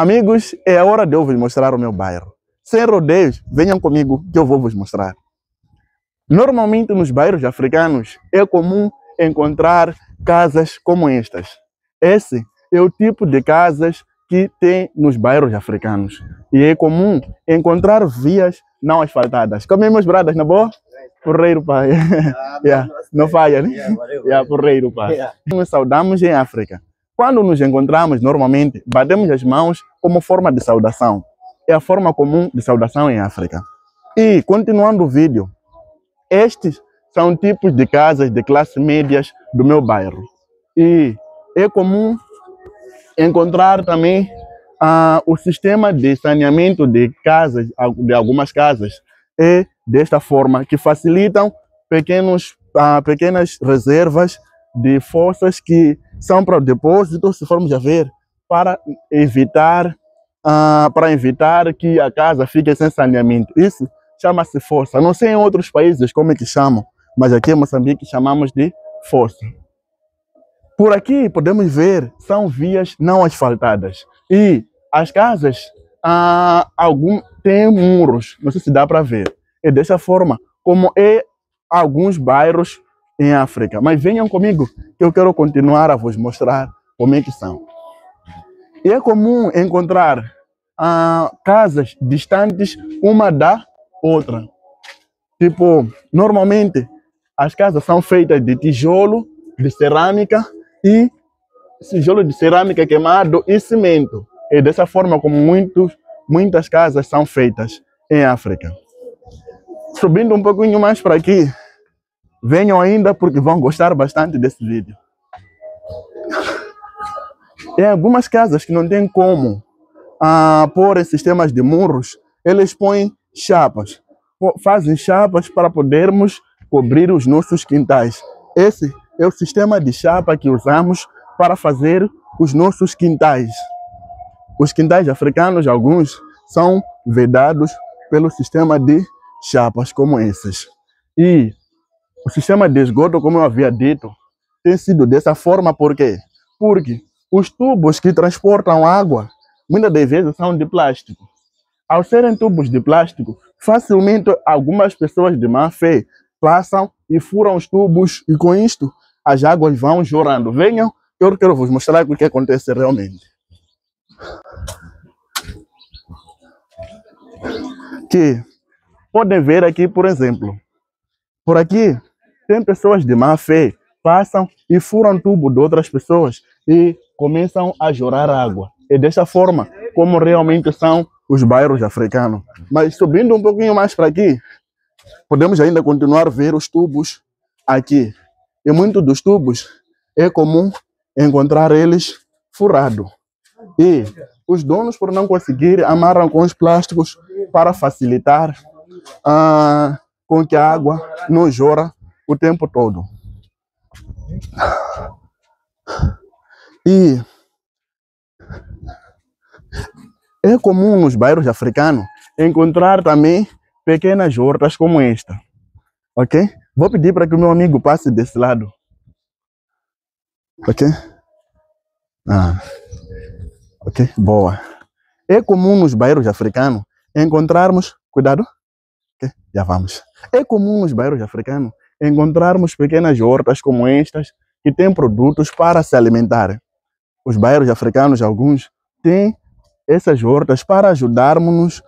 Amigos, é a hora de eu vos mostrar o meu bairro. Sem rodeios, venham comigo que eu vou vos mostrar. Normalmente nos bairros africanos é comum encontrar casas como estas. Esse é o tipo de casas que tem nos bairros africanos. E é comum encontrar vias não asfaltadas. Comemos bradas na boa? Porreiro, pai. Não falha, né? Porreiro, pai. Nos saudamos em África. Quando nos encontramos, normalmente, batemos as mãos como forma de saudação. É a forma comum de saudação em África. E, continuando o vídeo, estes são tipos de casas de classe médias do meu bairro. E é comum encontrar também o sistema de saneamento de casas, de algumas casas, é desta forma, que facilitam pequenas reservas de fossas que são para o depósito, se formos a ver, para evitar que a casa fique sem saneamento. Isso chama-se fossa. Não sei em outros países como é que chamam, mas aqui em Moçambique chamamos de fossa. Por aqui podemos ver, são vias não asfaltadas. E as casas têm muros, não sei se dá para ver. É dessa forma como é alguns bairros em África. Mas venham comigo que eu quero continuar a vos mostrar como é que são. E é comum encontrar casas distantes uma da outra. Tipo, normalmente as casas são feitas de tijolo, de cerâmica e tijolo de cerâmica queimado e cimento. É dessa forma como muitas casas são feitas em África. Subindo um pouquinho mais para aqui, venham ainda porque vão gostar bastante desse vídeo. Em algumas casas que não tem como pôr em sistemas de muros, eles põem chapas. Fazem chapas para podermos cobrir os nossos quintais. Esse é o sistema de chapa que usamos para fazer os nossos quintais. Os quintais africanos, alguns, são vedados pelo sistema de chapas como esses. E o sistema de esgoto, como eu havia dito, tem sido dessa forma por quê? Porque os tubos que transportam água, muitas das vezes são de plástico. Ao serem tubos de plástico, facilmente algumas pessoas de má fé passam e furam os tubos e com isto as águas vão jorrando. Venham, eu quero vos mostrar o que acontece realmente. Que podem ver aqui, por exemplo, por aqui tem pessoas de má fé, passam e furam tubo de outras pessoas e começam a jorrar água. É dessa forma como realmente são os bairros africanos. Mas subindo um pouquinho mais para aqui, podemos ainda continuar a ver os tubos aqui. E muitos dos tubos é comum encontrar eles furados. E os donos, por não conseguir, amarram com os plásticos para facilitar com que a água não jorra o tempo todo. E é comum nos bairros africanos encontrar também pequenas hortas como esta. Ok? Vou pedir para que o meu amigo passe desse lado. Ok? Ok, boa. É comum nos bairros africanos encontrarmos... Cuidado. Ok, já vamos. É comum nos bairros africanos encontrarmos pequenas hortas como estas que têm produtos para se alimentar. Os bairros africanos, alguns, têm essas hortas para ajudarmos-nos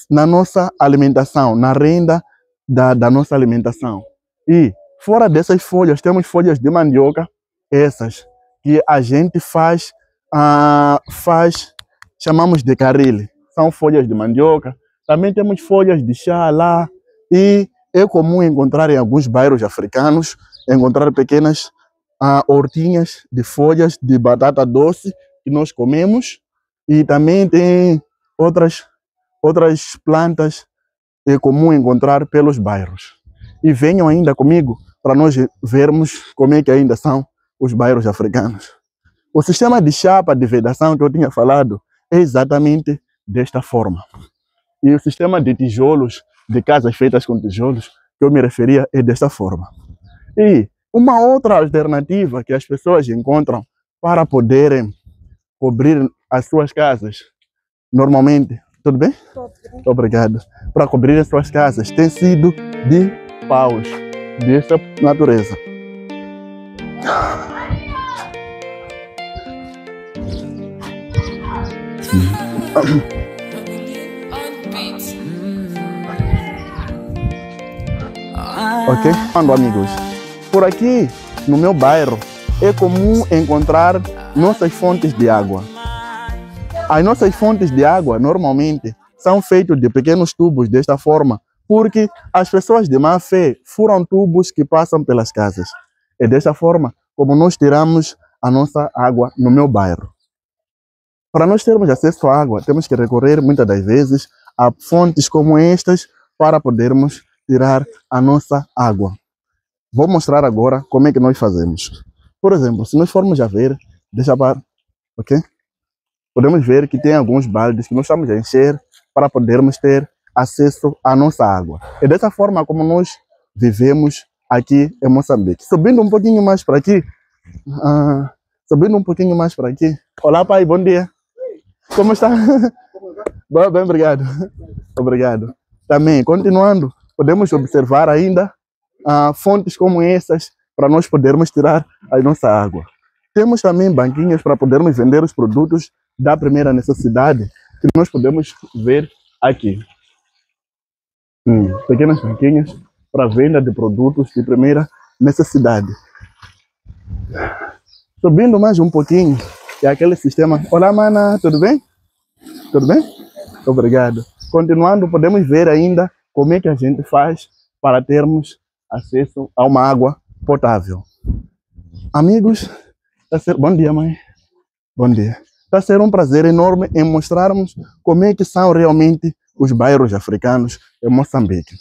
na nossa alimentação, na renda da nossa alimentação. E fora dessas folhas, temos folhas de mandioca, essas que a gente chamamos de caril. São folhas de mandioca. Também temos folhas de chá lá. E é comum encontrar em alguns bairros africanos, encontrar pequenas hortinhas de folhas de batata doce que nós comemos. E também tem outras plantas é comum encontrar pelos bairros. E venham ainda comigo para nós vermos como é que ainda são os bairros africanos. O sistema de chapa de vedação que eu tinha falado é exatamente desta forma. E o sistema de tijolos, de casas feitas com tijolos, que eu me referia, é desta forma. E uma outra alternativa que as pessoas encontram para poderem cobrir as suas casas, normalmente, tudo bem? Muito obrigado. Para cobrir as suas casas, tem sido de paus dessa natureza. Ok? Quando, amigos, por aqui no meu bairro é comum encontrar nossas fontes de água. As nossas fontes de água normalmente são feitas de pequenos tubos desta forma, porque as pessoas de má fé furam tubos que passam pelas casas. É dessa forma como nós tiramos a nossa água no meu bairro. Para nós termos acesso à água, temos que recorrer muitas das vezes a fontes como estas para podermos tirar a nossa água. Vou mostrar agora como é que nós fazemos. Por exemplo, se nós formos a ver, deixa para, ok? Podemos ver que tem alguns baldes que nós estamos a encher para podermos ter acesso à nossa água. É dessa forma como nós vivemos aqui em Moçambique. Subindo um pouquinho mais para aqui. Subindo um pouquinho mais para aqui. Olá, pai, bom dia. Como está? Bem, obrigado. Obrigado. Também, continuando, podemos observar ainda fontes como essas para nós podermos tirar a nossa água. Temos também banquinhas para podermos vender os produtos da primeira necessidade, que nós podemos ver aqui. Pequenas banquinhas para venda de produtos de primeira necessidade. Subindo mais um pouquinho, é aquele sistema. Olá, mana, tudo bem? Tudo bem? Obrigado. Continuando, podemos ver ainda como é que a gente faz para termos acesso a uma água potável. Amigos, bom dia, mãe. Bom dia. Está a ser um prazer enorme em mostrarmos como é que são realmente os bairros africanos em Moçambique.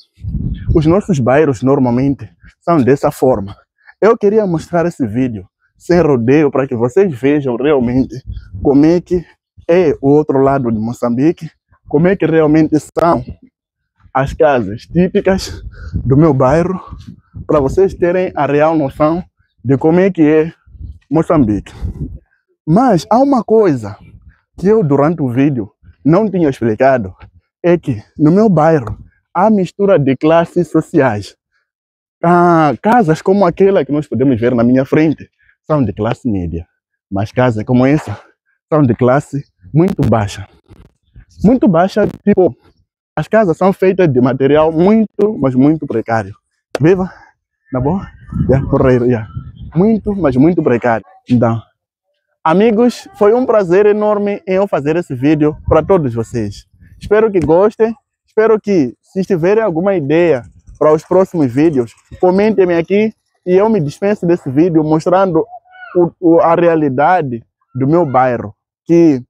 Os nossos bairros normalmente são dessa forma. Eu queria mostrar esse vídeo sem rodeio para que vocês vejam realmente como é que é o outro lado de Moçambique, como é que realmente são as casas típicas do meu bairro, para vocês terem a real noção de como é que é Moçambique. Mas há uma coisa que eu durante o vídeo não tinha explicado, é que no meu bairro há mistura de classes sociais. Casas como aquela que nós podemos ver na minha frente são de classe média, mas casas como essa são de classe muito baixa. Muito baixa, tipo, as casas são feitas de material muito, mas muito precário. Viva? Na boa? Muito, mas muito precário. Então, amigos, foi um prazer enorme em eu fazer esse vídeo para todos vocês. Espero que gostem. Espero que, se tiverem alguma ideia para os próximos vídeos, comentem-me aqui e eu me dispenso desse vídeo mostrando a realidade do meu bairro, que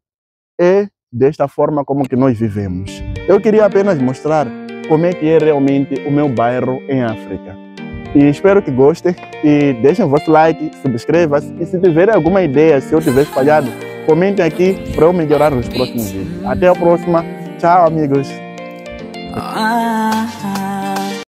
é desta forma como que nós vivemos. Eu queria apenas mostrar como é que é realmente o meu bairro em África. E espero que gostem e deixem o vosso like, subscrevam-se e se tiverem alguma ideia, se eu tiver espalhado, comentem aqui para eu melhorar nos próximos vídeos. Até a próxima. Tchau, amigos.